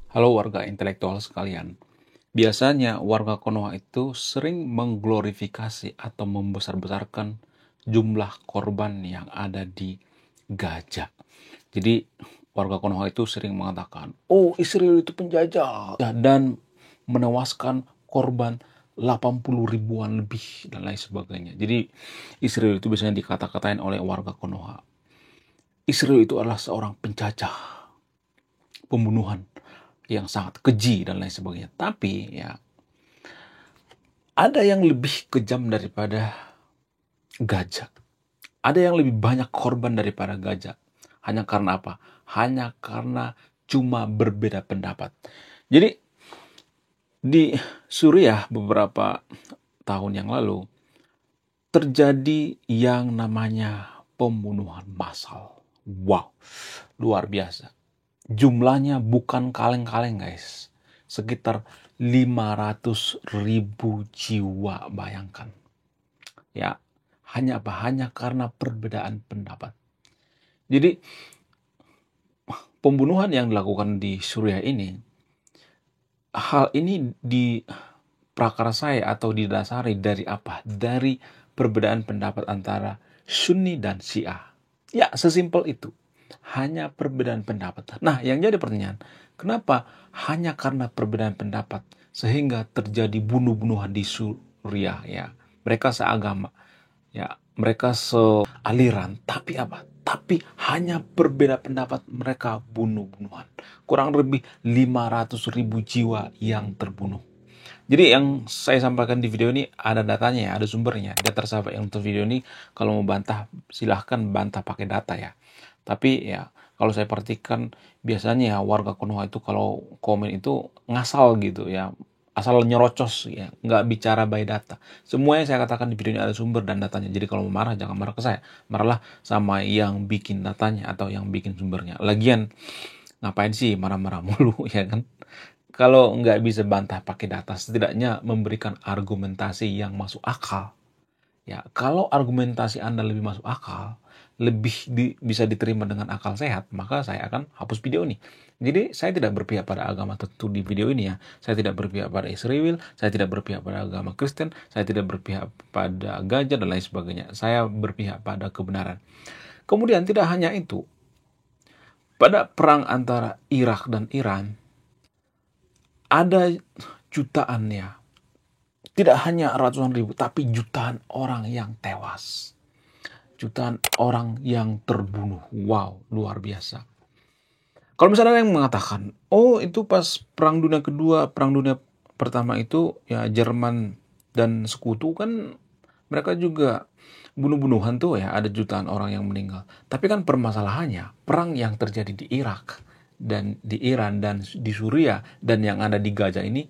Halo warga intelektual sekalian. Biasanya warga Konoha itu sering mengglorifikasi atau membesar-besarkan jumlah korban yang ada di Gaza. Jadi warga Konoha itu sering mengatakan, oh Israel itu penjajah dan menewaskan korban 80 ribuan lebih dan lain sebagainya. Jadi Israel itu biasanya dikata-katain oleh warga Konoha. Israel itu adalah seorang penjajah, pembunuhan yang sangat keji dan lain sebagainya. Tapi ya ada yang lebih kejam daripada gajah. Ada yang lebih banyak korban daripada gajah. Hanya karena apa? Hanya karena cuma berbeda pendapat. Jadi di Suriah beberapa tahun yang lalu terjadi yang namanya pembunuhan massal. Wow, luar biasa. Jumlahnya bukan kaleng-kaleng guys. Sekitar 500 ribu jiwa, bayangkan. Ya, hanya apa? Hanya karena perbedaan pendapat. Jadi, pembunuhan yang dilakukan di Suriah ini, hal ini diprakarsai atau didasari dari apa? Dari perbedaan pendapat antara Sunni dan Syiah. Ya, sesimpel itu. Hanya perbedaan pendapat. Nah, yang jadi pertanyaan, kenapa hanya karena perbedaan pendapat sehingga terjadi bunuh-bunuhan di Suriah ya? Mereka seagama, ya, mereka sealiran, tapi apa? Tapi hanya berbeda pendapat mereka bunuh-bunuhan. Kurang lebih 500 ribu jiwa yang terbunuh. Jadi yang saya sampaikan di video ini ada datanya ya, ada sumbernya. Data sahabat yang nonton video ini kalau mau bantah silahkan bantah pakai data ya. Tapi ya kalau saya perhatikan biasanya ya warga Konoha itu kalau komen itu ngasal gitu ya. Asal nyerocos ya, nggak bicara by data. Semua yang saya katakan di video ini ada sumber dan datanya. Jadi kalau mau marah jangan marah ke saya. Marahlah sama yang bikin datanya atau yang bikin sumbernya. Lagian ngapain sih marah-marah mulu ya kan? Kalau nggak bisa bantah pakai data, setidaknya memberikan argumentasi yang masuk akal. Ya, kalau argumentasi Anda lebih masuk akal, lebih bisa diterima dengan akal sehat, maka saya akan hapus video ini. Jadi, saya tidak berpihak pada agama tertentu di video ini ya. Saya tidak berpihak pada Israel, saya tidak berpihak pada agama Kristen, saya tidak berpihak pada gajah dan lain sebagainya. Saya berpihak pada kebenaran. Kemudian tidak hanya itu, pada perang antara Irak dan Iran, ada jutaan ya. Tidak hanya ratusan ribu, tapi jutaan orang yang tewas. Jutaan orang yang terbunuh. Wow, luar biasa. Kalau misalnya ada yang mengatakan, oh itu pas Perang Dunia Kedua, Perang Dunia Pertama itu ya Jerman dan sekutu kan mereka juga bunuh-bunuhan tuh ya, ada jutaan orang yang meninggal. Tapi kan permasalahannya, perang yang terjadi di Irak dan di Iran dan di Suriah dan yang ada di Gaza ini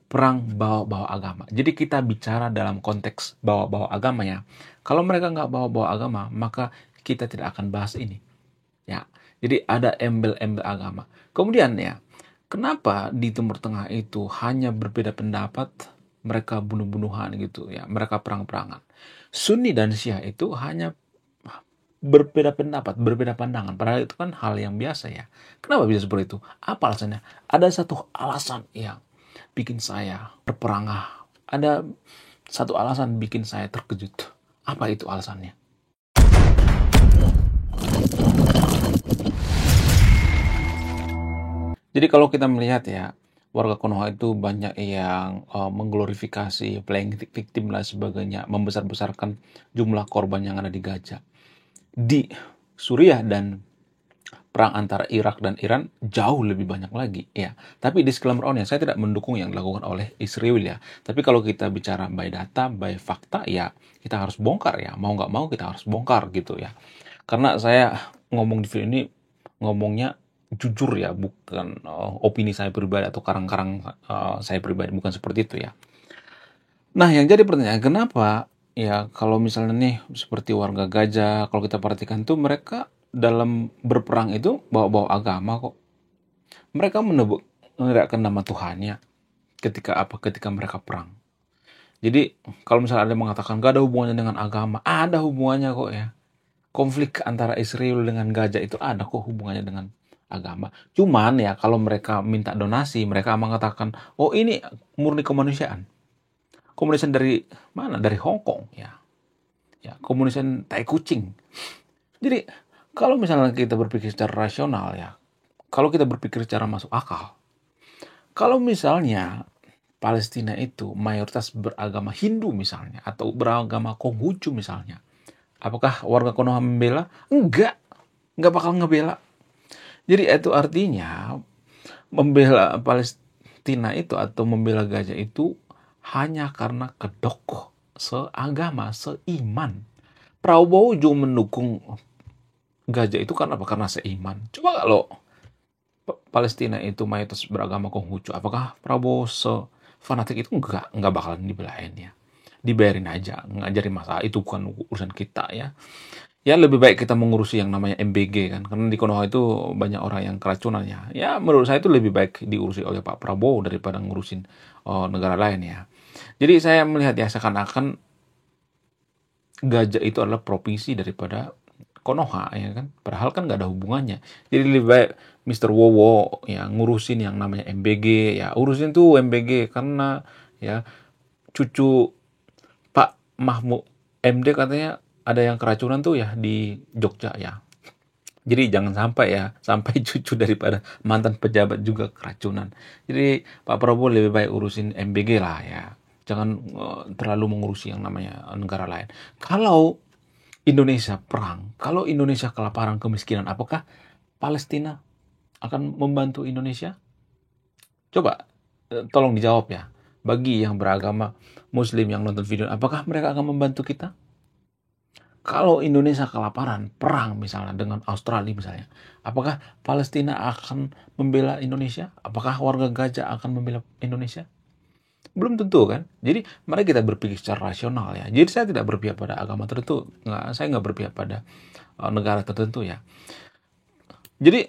perang bawa-bawa agama. Jadi kita bicara dalam konteks bawa-bawa agama ya. Kalau mereka nggak bawa-bawa agama, maka kita tidak akan bahas ini. Ya, jadi ada embel-embel agama. Kemudian ya, kenapa di Timur Tengah itu hanya berbeda pendapat, mereka bunuh-bunuhan gitu ya, mereka perang-perangan. Sunni dan Syiah itu hanya berbeda pendapat, berbeda pandangan. Padahal itu kan hal yang biasa ya. Kenapa bisa seperti itu? Apa alasannya? Ada satu alasan yang bikin saya terperangah. Ada satu alasan bikin saya terkejut. Apa itu alasannya? Jadi kalau kita melihat ya, warga Konoha itu banyak yang mengglorifikasi, playing victim dan sebagainya, membesar-besarkan jumlah korban yang ada di Gaza. Di Suriah dan perang antara Irak dan Iran jauh lebih banyak lagi ya. Tapi disclaimer on ya, saya tidak mendukung yang dilakukan oleh Israel ya. Tapi kalau kita bicara by data, by fakta ya, kita harus bongkar ya. Mau nggak mau kita harus bongkar gitu ya. Karena saya ngomong di video ini ngomongnya jujur ya, bukan opini saya pribadi atau karang-karang saya pribadi, bukan seperti itu ya. Nah, yang jadi pertanyaan, kenapa ya kalau misalnya nih seperti warga Gaza, kalau kita perhatikan tuh mereka dalam berperang itu bawa-bawa agama kok. Mereka meneriakkan nama Tuhannya ketika apa? Ketika mereka perang. Jadi kalau misalnya ada yang mengatakan gak ada hubungannya dengan agama, ada hubungannya kok ya. Konflik antara Israel dengan Gaza itu ada kok hubungannya dengan agama. Cuman ya kalau mereka minta donasi, mereka mengatakan, oh ini murni kemanusiaan. Komunisan dari mana? Dari Hong Kong ya. Ya, komunisan tai kucing. Jadi kalau misalnya kita berpikir secara rasional ya, kalau kita berpikir secara masuk akal, kalau misalnya Palestina itu mayoritas beragama Hindu misalnya, atau beragama Konghucu misalnya, apakah warga Konoha membela? Enggak bakal ngebela. Jadi itu artinya membela Palestina itu atau membela Gaza itu hanya karena kedok seagama, seiman. Prabowo juga mendukung Gaza itu karena apa? Karena seiman. Coba kalau Palestina itu mayoritas beragama Konghucu, apakah Prabowo fanatik itu? Enggak bakalan dibelain ya. Dibayarin aja, ngajarin masalah itu bukan urusan kita ya. Ya lebih baik kita mengurusi yang namanya MBG kan, karena di Konoha itu banyak orang yang keracunan ya. Ya menurut saya itu lebih baik diurusi oleh Pak Prabowo daripada ngurusin negara lain ya. Jadi saya melihat ya seakan-akan Gaza itu adalah provinsi daripada Konoha ya kan, padahal kan nggak ada hubungannya. Jadi lebih baik Mr. Wowo ya ngurusin yang namanya MBG ya, urusin tuh MBG karena ya cucu Pak Mahmud MD katanya ada yang keracunan tuh ya di Jogja ya. Jadi jangan sampai ya, sampai cucu daripada mantan pejabat juga keracunan. Jadi Pak Prabowo lebih baik urusin MBG lah ya. Jangan terlalu mengurusi yang namanya negara lain. Kalau Indonesia perang, kalau Indonesia kelaparan, kemiskinan, apakah Palestina akan membantu Indonesia? Coba tolong dijawab ya. Bagi yang beragama Muslim yang nonton video, apakah mereka akan membantu kita? Kalau Indonesia kelaparan, perang misalnya dengan Australia misalnya, apakah Palestina akan membela Indonesia? Apakah warga Gaza akan membela Indonesia? Belum tentu kan. Jadi mari kita berpikir secara rasional ya. Jadi saya tidak berpihak pada agama tertentu, saya nggak berpihak pada negara tertentu ya. Jadi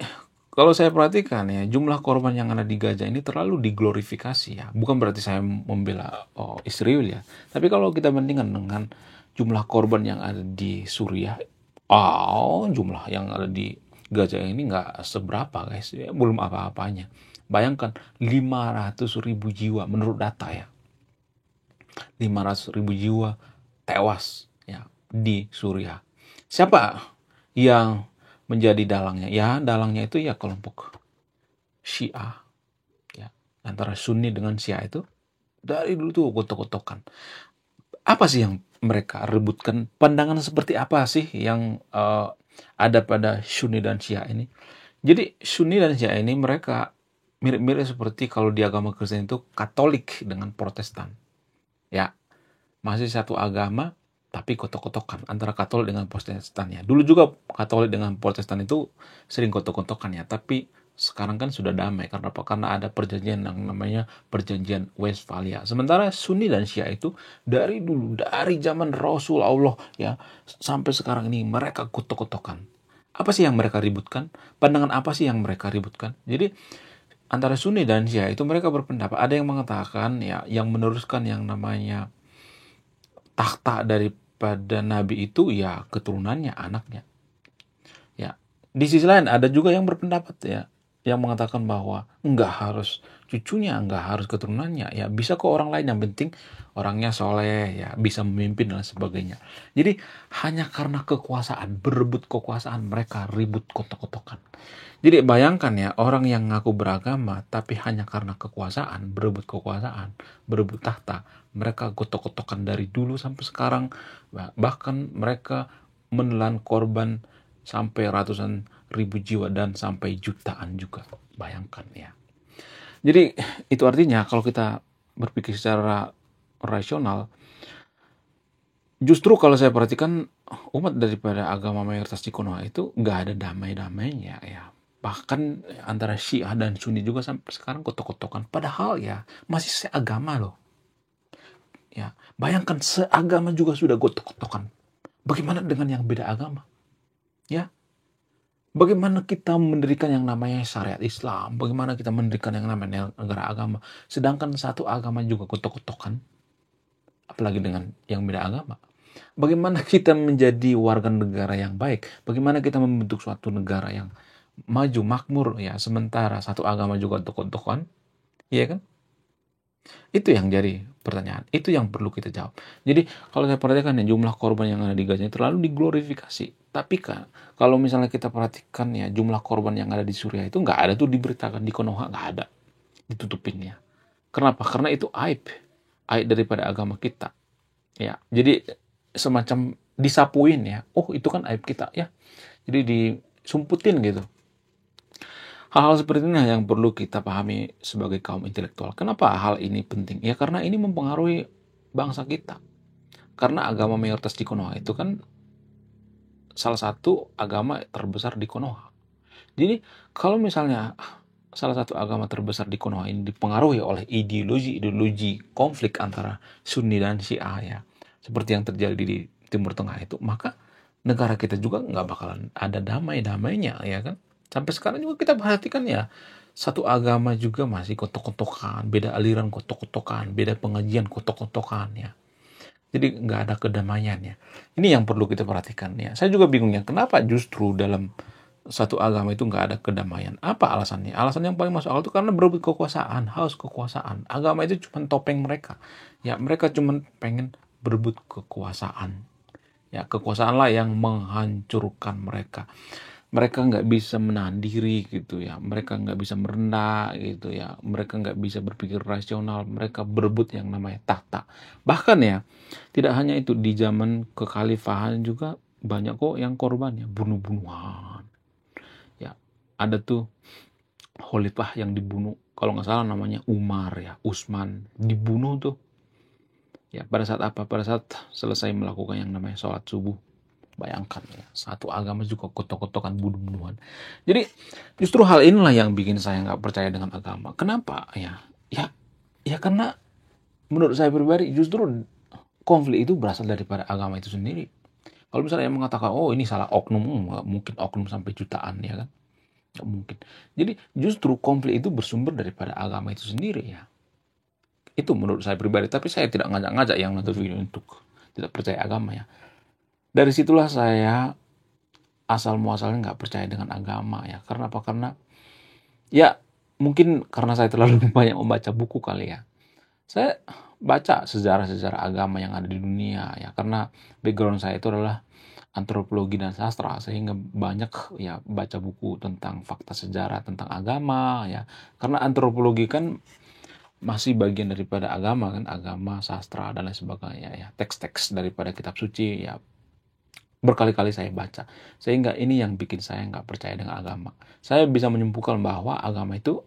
kalau saya perhatikan ya, jumlah korban yang ada di Gaza ini terlalu diglorifikasi ya. Bukan berarti saya membela Israel ya. Tapi kalau kita bandingkan dengan jumlah korban yang ada di Suriah, jumlah yang ada di Gaza ini nggak seberapa guys, ya, belum apa-apanya. Bayangkan 500.000 jiwa menurut data ya, 500.000 jiwa tewas ya di Suriah. Siapa yang menjadi dalangnya? Ya dalangnya itu ya kelompok Syiah ya, antara Sunni dengan Syiah itu dari dulu tuh gotok-gotokan. Apa sih yang mereka rebutkan? Pandangan seperti apa sih yang ada pada Sunni dan Syiah ini? Jadi Sunni dan Syiah ini mereka mirip-mirip seperti kalau di agama Kristen itu Katolik dengan Protestan. Ya, masih satu agama tapi kotok-kotokan antara Katolik dengan Protestan ya. Dulu juga Katolik dengan Protestan itu sering kotok-kotokan ya, tapi sekarang kan sudah damai karena apa? Karena ada perjanjian yang namanya perjanjian Westphalia. Sementara Sunni dan Syiah itu dari dulu, dari zaman Rasul Allah ya sampai sekarang ini mereka kotok-kotokan. Apa sih yang mereka ributkan? Pandangan apa sih yang mereka ributkan? Jadi antara Sunni dan Syiah itu mereka berpendapat, ada yang mengatakan ya yang meneruskan yang namanya tahta daripada Nabi itu ya keturunannya, anaknya. Ya, di sisi lain ada juga yang berpendapat ya yang mengatakan bahwa enggak harus cucunya, enggak harus keturunannya, ya bisa kok orang lain, yang penting orangnya soleh, ya bisa memimpin dan sebagainya. Jadi hanya karena kekuasaan, berebut kekuasaan, mereka ribut kotok-kotokan. Jadi bayangkan ya, orang yang ngaku beragama tapi hanya karena kekuasaan, berebut kekuasaan, berebut tahta, mereka kotok-kotokan dari dulu sampai sekarang, bahkan mereka menelan korban sampai ratusan ribu jiwa dan sampai jutaan juga. Bayangkan ya. Jadi itu artinya kalau kita berpikir secara rasional, justru kalau saya perhatikan umat daripada agama mayoritas di Konoha itu nggak ada damai-damainya ya. Bahkan antara Syiah dan Sunni juga sampai sekarang kotok-kotokan. Padahal ya masih seagama loh. Ya, bayangkan seagama juga sudah kotok-kotokan. Bagaimana dengan yang beda agama? Ya, bagaimana kita mendirikan yang namanya syariat Islam? Bagaimana kita mendirikan yang namanya negara agama? Sedangkan satu agama juga kotok-kotokan. Apalagi dengan yang beda agama. Bagaimana kita menjadi warga negara yang baik? Bagaimana kita membentuk suatu negara yang maju makmur ya, sementara satu agama juga tok-tokan, iya kan? Itu yang jadi pertanyaan, itu yang perlu kita jawab. Jadi kalau saya perhatikan ya, jumlah korban yang ada di Gaza ini terlalu diglorifikasi. Tapi kan kalau misalnya kita perhatikan ya, jumlah korban yang ada di Suriah itu nggak ada tuh diberitakan di Konoha, nggak ada, ditutupinnya. Kenapa? Karena itu aib, aib daripada agama kita. Ya, jadi semacam disapuin ya. Oh, itu kan aib kita ya. Jadi disumputin gitu. Hal-hal seperti ini yang perlu kita pahami sebagai kaum intelektual. Kenapa hal ini penting? Ya karena ini mempengaruhi bangsa kita. Karena agama mayoritas di Konoha itu kan salah satu agama terbesar di Konoha. Jadi kalau misalnya salah satu agama terbesar di Konoha ini dipengaruhi oleh ideologi konflik antara Sunni dan Syiah ya, seperti yang terjadi di Timur Tengah itu, maka negara kita juga nggak bakalan ada damai-damainya ya kan. Sampai sekarang juga kita perhatikan ya, satu agama juga masih kotok-kotokan, beda aliran kotok-kotokan, beda pengajian kotok-kotokan ya. Jadi nggak ada kedamaian ya. Ini yang perlu kita perhatikan ya. Saya juga bingung ya, kenapa justru dalam satu agama itu nggak ada kedamaian. Apa alasannya? Alasan yang paling masuk akal itu karena berebut kekuasaan, haus kekuasaan. Agama itu cuma topeng mereka. Ya, mereka cuma pengen berebut kekuasaan. Ya, kekuasaan lah yang menghancurkan mereka. Mereka nggak bisa menahan diri gitu ya. Mereka nggak bisa merendah gitu ya. Mereka nggak bisa berpikir rasional. Mereka berebut yang namanya tahta. Bahkan ya, tidak hanya itu, di zaman kekhalifahan juga banyak kok yang korban ya, bunuh-bunuhan. Ya, ada tuh khalifah yang dibunuh. Kalau nggak salah namanya Umar ya, Utsman, dibunuh tuh. Ya, pada saat apa? Pada saat selesai melakukan yang namanya sholat subuh. Bayangkan ya, satu agama juga kotok-kotokan, bunuh-bunuhan. Jadi justru hal inilah yang bikin saya nggak percaya dengan agama. Kenapa? Ya karena menurut saya pribadi justru konflik itu berasal daripada agama itu sendiri. Kalau misalnya yang mengatakan, oh ini salah oknum, nggak mungkin oknum sampai jutaan ya kan? Nggak mungkin. Jadi justru konflik itu bersumber daripada agama itu sendiri ya. Itu menurut saya pribadi. Tapi saya tidak ngajak-ngajak yang nonton video untuk tidak percaya agama ya. Dari situlah saya asal muasalnya nggak percaya dengan agama ya. Karena apa? Karena ya mungkin karena saya terlalu banyak membaca buku kali ya. Saya baca sejarah-sejarah agama yang ada di dunia ya. Karena background saya itu adalah antropologi dan sastra, sehingga banyak ya baca buku tentang fakta sejarah tentang agama ya. Karena antropologi kan masih bagian daripada agama kan, agama, sastra dan lain sebagainya ya. Teks-teks daripada kitab suci ya, berkali-kali saya baca, sehingga ini yang bikin saya nggak percaya dengan agama. Saya bisa menyimpulkan bahwa agama itu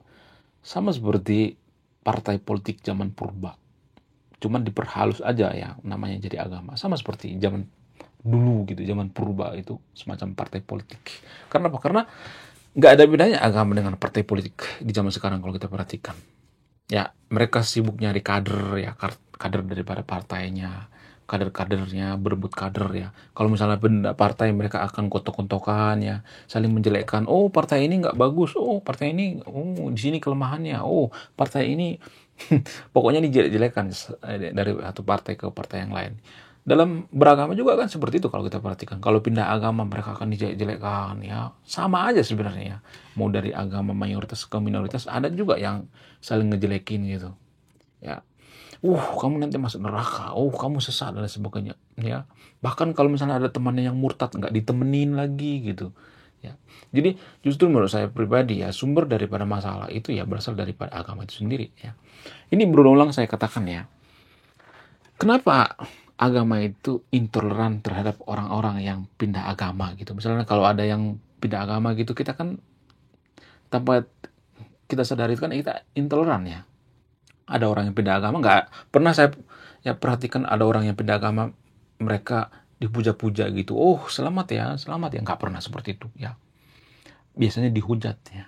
sama seperti partai politik zaman purba, cuman diperhalus aja ya namanya jadi agama. Sama seperti zaman dulu gitu, zaman purba itu semacam partai politik. Karena apa? Karena nggak ada bedanya agama dengan partai politik di zaman sekarang kalau kita perhatikan. Ya, mereka sibuk nyari kader ya, kader daripada partainya, kader-kadernya, berebut kader ya. Kalau misalnya benda partai, mereka akan kotok-kotokan ya, saling menjelekkan. Oh, partai ini nggak bagus. Oh, partai ini, oh, di sini kelemahannya. Oh, partai ini, pokoknya dijelek-jelekan dari satu partai ke partai yang lain. Dalam beragama juga kan seperti itu kalau kita perhatikan. Kalau pindah agama mereka akan dijelek-jelekan ya. Sama aja sebenarnya ya. Mau dari agama mayoritas ke minoritas ada juga yang saling ngejelekin gitu. Ya. Kamu nanti masuk neraka. Kamu sesat dan lain sebagainya. Ya. Bahkan kalau misalnya ada temannya yang murtad nggak ditemenin lagi gitu. Ya. Jadi justru menurut saya pribadi ya, sumber daripada masalah itu ya berasal daripada agama itu sendiri ya. Ini berulang-ulang saya katakan ya. Kenapa agama itu intoleran terhadap orang-orang yang pindah agama gitu? Misalnya kalau ada yang pindah agama gitu, kita kan tanpa kita sadari kan kita intoleran ya. Ada orang yang pindah agama, nggak pernah saya ya perhatikan ada orang yang pindah agama mereka dipuja-puja gitu. Oh, selamat ya, nggak pernah seperti itu ya. Biasanya dihujat ya.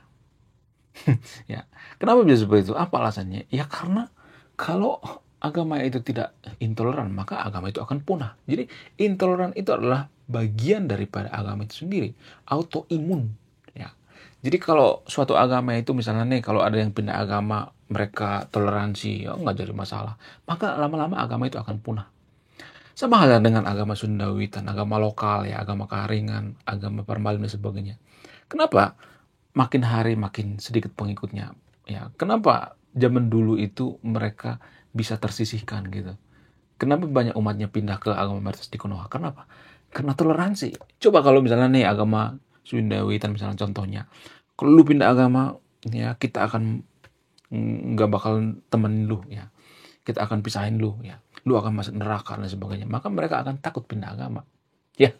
Ya, kenapa bisa seperti itu? Apa alasannya? Ya karena kalau agama itu tidak intoleran, maka agama itu akan punah. Jadi intoleran itu adalah bagian daripada agama itu sendiri, autoimun. Ya. Jadi kalau suatu agama itu misalnya nih, kalau ada yang pindah agama, mereka toleransi, ya nggak jadi masalah. Maka lama-lama agama itu akan punah. Sama halnya dengan agama Sundawitan, agama lokal ya, agama Karingan, agama Parmalin dan sebagainya. Kenapa? makin hari makin sedikit pengikutnya. Ya, kenapa zaman dulu itu mereka bisa tersisihkan gitu? Kenapa banyak umatnya pindah ke agama mayoritas di Konoha? Kenapa? Karena toleransi. Coba kalau misalnya nih agama Sundawitan misalnya contohnya, kalau lu pindah agama, ya kita akan nggak bakal temenin lu ya. Kita akan pisahin lu ya. Lu akan masuk neraka dan sebagainya. Maka mereka akan takut pindah agama. Ya,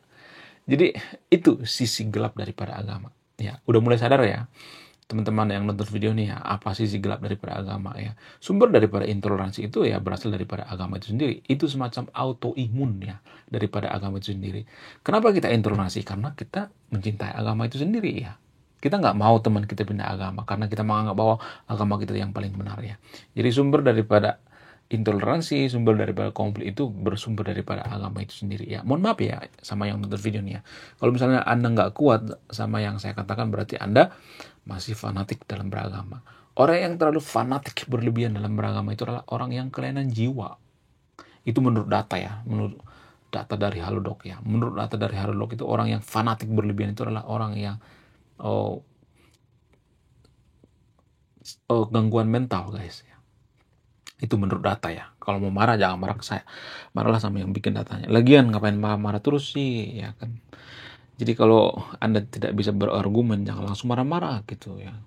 jadi itu sisi gelap daripada agama. Ya, udah mulai sadar ya teman-teman yang nonton video nih ya, apa sisi gelap daripada agama ya. Sumber daripada intoleransi itu ya berasal daripada agama itu sendiri. Itu semacam autoimun ya daripada agama itu sendiri. Kenapa kita intoleransi? Karena kita mencintai agama itu sendiri ya. Kita nggak mau teman kita pindah agama karena kita menganggap bahwa agama kita yang paling benar ya. Jadi sumber daripada intoleransi, sumber daripada konflik itu bersumber daripada agama itu sendiri ya. Mohon maaf ya sama yang nonton video ini ya. Kalau misalnya Anda nggak kuat sama yang saya katakan, berarti Anda masih fanatik dalam beragama. Orang yang terlalu fanatik berlebihan dalam beragama itu adalah orang yang kelainan jiwa. Itu menurut data ya, menurut data dari Halodoc ya. Menurut data dari Halodoc itu orang yang fanatik berlebihan itu adalah orang yang gangguan mental guys ya. Itu menurut data ya. Kalau mau marah jangan marah ke saya, marahlah sama yang bikin datanya. Lagian ngapain marah-marah terus sih ya kan. Jadi kalau Anda tidak bisa berargumen, jangan langsung marah-marah gitu ya.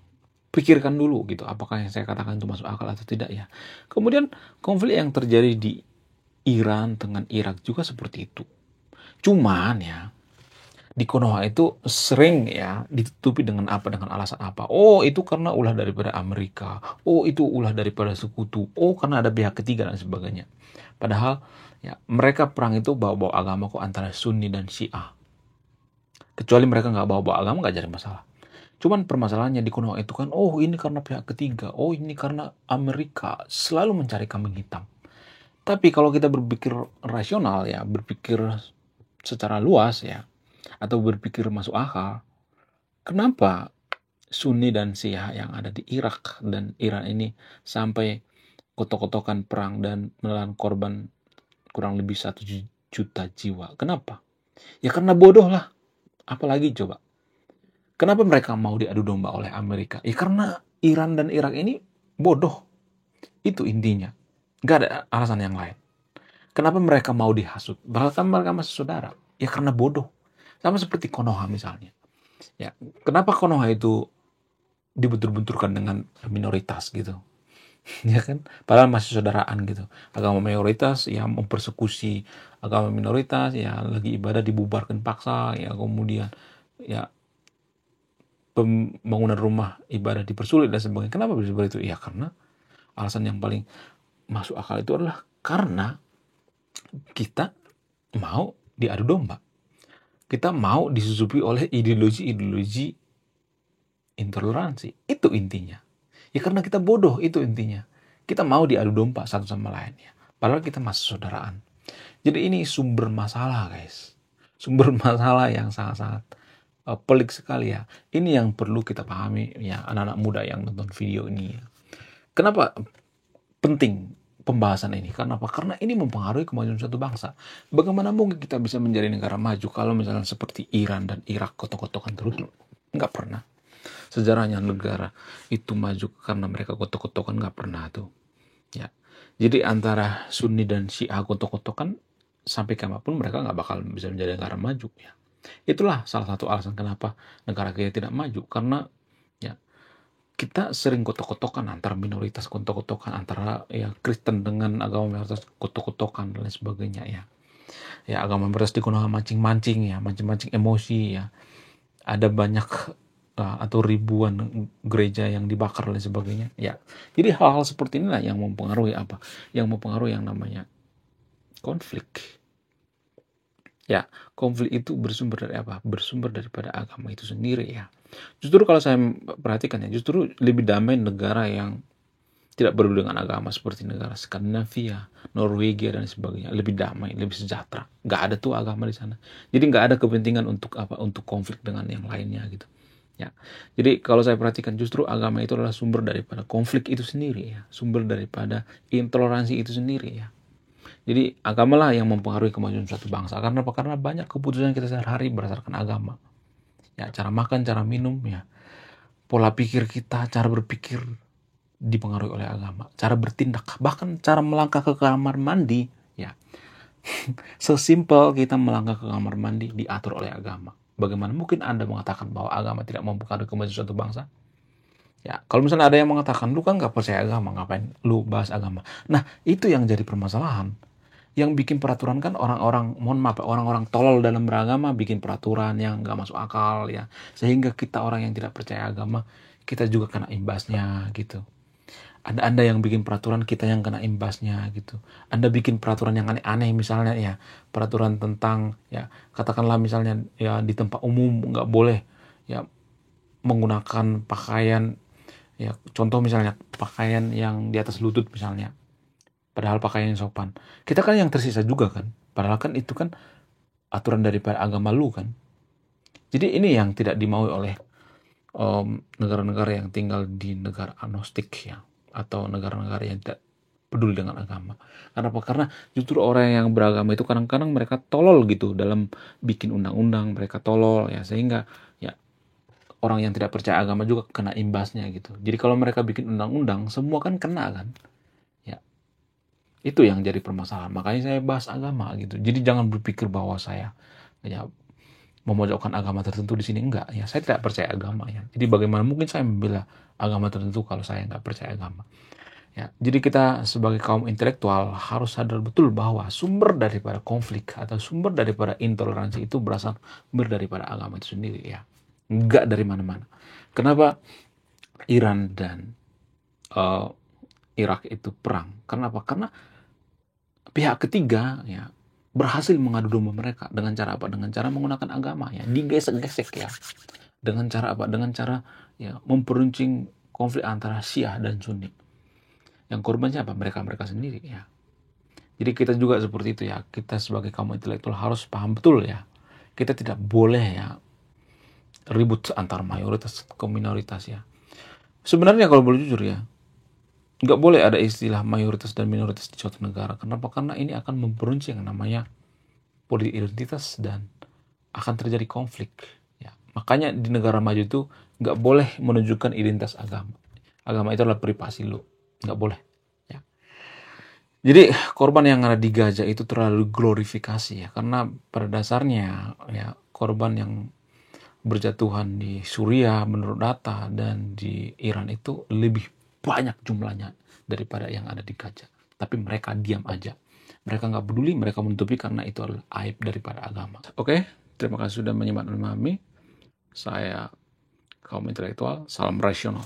Pikirkan dulu gitu, apakah yang saya katakan itu masuk akal atau tidak ya. Kemudian konflik yang terjadi di Iran dengan Irak juga seperti itu. Cuman ya, di Konoha itu sering ya ditutupi dengan apa, dengan alasan apa. Oh, itu karena ulah daripada Amerika. Oh, itu ulah daripada sekutu. Oh, karena ada pihak ketiga dan sebagainya. Padahal ya mereka perang itu bawa-bawa agama kok antara Sunni dan Syiah. Kecuali mereka nggak bawa-bawa agama nggak jadi masalah. Cuman permasalahannya di Konoha itu kan, oh ini karena pihak ketiga, oh ini karena Amerika, selalu mencari kambing hitam. Tapi kalau kita berpikir rasional ya, berpikir secara luas ya, atau berpikir masuk akal, kenapa Sunni dan Syiah yang ada di Irak dan Iran ini sampai kotok-kotokan perang dan menelan korban kurang lebih 1 juta jiwa? Kenapa? Ya karena bodoh lah. Apalagi coba. Kenapa mereka mau diadu domba oleh Amerika? Ya karena Iran dan Irak ini bodoh. Itu intinya. Gak ada alasan yang lain. Kenapa mereka mau dihasut? Bahkan mereka masih saudara. Ya karena bodoh. Sama seperti Konoha misalnya. Ya, kenapa Konoha itu dibentur-benturkan dengan minoritas gitu? Ya kan? Padahal masih saudaraan gitu. Agama mayoritas ya mempersekusi agama minoritas, ya lagi ibadah dibubarkan paksa, ya kemudian ya pembangunan rumah ibadah dipersulit dan sebagainya. Kenapa bisa seperti itu? Ya karena alasan yang paling masuk akal itu adalah karena kita mau diadu domba. Kita mau disusupi oleh ideologi-ideologi intoleransi. Itu intinya. Ya karena kita bodoh, itu intinya. Kita mau diadu domba satu sama lain ya. Padahal kita masih saudaraan. Jadi ini sumber masalah guys. Sumber masalah yang sangat-sangat pelik sekali ya. Ini yang perlu kita pahami ya, anak-anak muda yang nonton video ini ya. Kenapa penting pembahasan ini? Kenapa? Karena ini mempengaruhi kemajuan suatu bangsa. Bagaimana mungkin kita bisa menjadi negara maju kalau misalnya seperti Iran dan Irak kotok-kotokan terus? Nggak pernah. Sejarahnya negara itu maju karena mereka kotok-kotokan, nggak pernah tuh. Ya. Jadi antara Sunni dan Syiah kotok-kotokan, sampai kapanpun mereka nggak bakal bisa menjadi negara maju ya. Itulah salah satu alasan kenapa negara kita tidak maju, karena ya kita sering kotok-kotokan antara minoritas, kotok-kotokan antara ya Kristen dengan agama mayoritas, kotok-kotokan dan lain sebagainya ya. Ya agama mayoritas di Konoha mancing-mancing ya, mancing-mancing emosi ya. Ada banyak atau ribuan gereja yang dibakar dan lain sebagainya ya. Jadi hal-hal seperti inilah yang mempengaruhi apa? Yang mempengaruhi yang namanya konflik. Ya, konflik itu bersumber dari apa? Bersumber daripada agama itu sendiri ya. Justru kalau saya perhatikan ya, justru lebih damai negara yang tidak peduli dengan agama seperti negara Skandinavia, Norwegia dan sebagainya, lebih damai, lebih sejahtera. Nggak ada tuh agama di sana. Jadi nggak ada kepentingan untuk apa? Untuk konflik dengan yang lainnya gitu. Ya. Jadi kalau saya perhatikan justru agama itu adalah sumber daripada konflik itu sendiri ya, sumber daripada intoleransi itu sendiri ya. Jadi agamalah yang mempengaruhi kemajuan suatu bangsa. Karena apa? Karena banyak keputusan kita sehari-hari berdasarkan agama. Ya, cara makan, cara minum, ya, pola pikir kita, cara berpikir dipengaruhi oleh agama, cara bertindak, bahkan cara melangkah ke kamar mandi, ya. Sesimpel kita melangkah ke kamar mandi diatur oleh agama. Bagaimana mungkin Anda mengatakan bahwa agama tidak mempengaruhi kemajuan suatu bangsa? Ya, kalau misalnya ada yang mengatakan, lu kan nggak percaya agama, ngapain lu bahas agama? Nah, itu yang jadi permasalahan. Yang bikin peraturan kan orang-orang, mohon maaf, orang-orang tolol dalam beragama bikin peraturan yang nggak masuk akal, ya. Sehingga kita orang yang tidak percaya agama, kita juga kena imbasnya gitu. Anda yang bikin peraturan, kita yang kena imbasnya gitu. Anda bikin peraturan yang aneh-aneh misalnya, ya, peraturan tentang, ya, katakanlah misalnya, ya, di tempat umum nggak boleh, ya, menggunakan pakaian, ya, contoh misalnya pakaian yang di atas lutut misalnya, padahal pakaian yang sopan. Kita kan yang tersisa juga kan, padahal kan itu kan aturan daripada agama lu kan. Jadi ini yang tidak dimaui oleh negara-negara yang tinggal di negara agnostik, ya, atau negara-negara yang tidak peduli dengan agama. Kenapa? Karena justru orang yang beragama itu kadang-kadang mereka tolol gitu dalam bikin undang-undang, mereka tolol, ya, sehingga, ya, orang yang tidak percaya agama juga kena imbasnya gitu. Jadi kalau mereka bikin undang-undang, semua kan kena kan. Ya, itu yang jadi permasalahan. Makanya saya bahas agama gitu. Jadi jangan berpikir bahwa saya, ya, memojokkan agama tertentu di sini, enggak, ya. Saya tidak percaya agama, ya. Jadi bagaimana mungkin saya membela agama tertentu kalau saya nggak percaya agama? Ya, jadi kita sebagai kaum intelektual harus sadar betul bahwa sumber daripada konflik atau sumber daripada intoleransi itu berasal daripada agama itu sendiri, ya. Enggak dari mana-mana. Kenapa Iran dan Irak itu perang? Kenapa? Karena pihak ketiga, ya, berhasil mengadu domba mereka dengan cara apa? Dengan cara menggunakan agama, ya, digesek-gesek, ya. Dengan cara apa? Dengan cara, ya, memperuncing konflik antara Syiah dan Sunni. Yang korban siapa? Mereka sendiri, ya. Jadi kita juga seperti itu, ya. Kita sebagai kaum intelektual harus paham betul, ya. Kita tidak boleh, ya, ribut antar mayoritas ke minoritas, ya. Sebenarnya kalau boleh jujur, ya, nggak boleh ada istilah mayoritas dan minoritas di suatu negara. Kenapa? Karena ini akan memperuncing yang namanya politik identitas dan akan terjadi konflik, ya. Makanya di negara maju itu nggak boleh menunjukkan identitas agama. Agama itu adalah privasi lu, nggak boleh, ya. Jadi korban yang ada di Gaza itu terlalu glorifikasi, ya, karena pada dasarnya, ya, korban yang berjatuhan di Suriah menurut data dan di Iran itu lebih banyak jumlahnya daripada yang ada di Gaza. Tapi mereka diam aja. Mereka nggak peduli, mereka menutupi karena itu adalah aib daripada agama. Oke, terima kasih sudah menyimak dan memahami. Saya kaum intelektual, salam rasional.